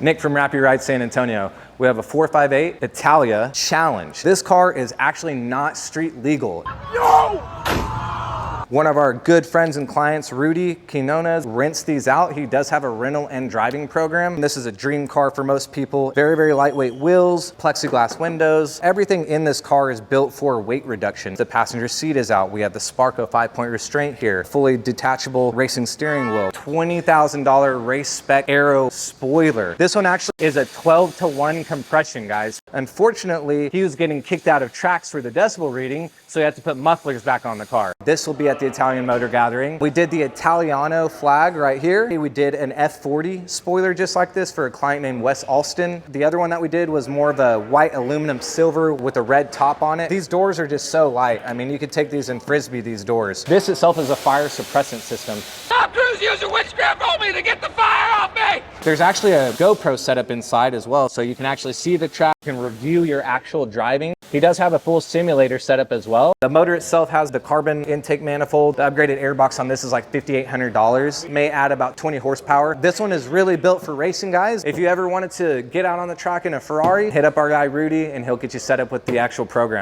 Nick from Rappy Ride San Antonio. We have a 458 Italia Challenge. This car is actually not street legal. No! One of our good friends and clients, Rudy Quinones, rents these out. He does have a rental and driving program. This is a dream car for most people. Very, very lightweight wheels, plexiglass windows. Everything in this car is built for weight reduction. The passenger seat is out. We have the Sparco 5-point restraint here, fully detachable racing steering wheel, $20,000 race spec aero spoiler. This one actually is a 12-to-1 compression, guys. Unfortunately, he was getting kicked out of tracks for the decibel reading, so he had to put mufflers back on the car. This will be at the Italian Motor Gathering. We did the Italiano flag right here. We did an F40 spoiler just like this for a client named Wes Alston. The other one that we did was more of a white aluminum silver with a red top on it. These doors are just so light. I mean, you could take these and frisbee these doors. This itself is a fire suppressant system. Tom Cruise using witchcraft only to get the fire off me! There's actually a GoPro setup inside as well, so you can actually see the track and review your actual driving. He does have a full simulator setup as well. The motor itself has the carbon intake manifold. The upgraded airbox on this is like $5,800. May add about 20 horsepower. This one is really built for racing, guys. If you ever wanted to get out on the track in a Ferrari, hit up our guy Rudy and he'll get you set up with the actual program.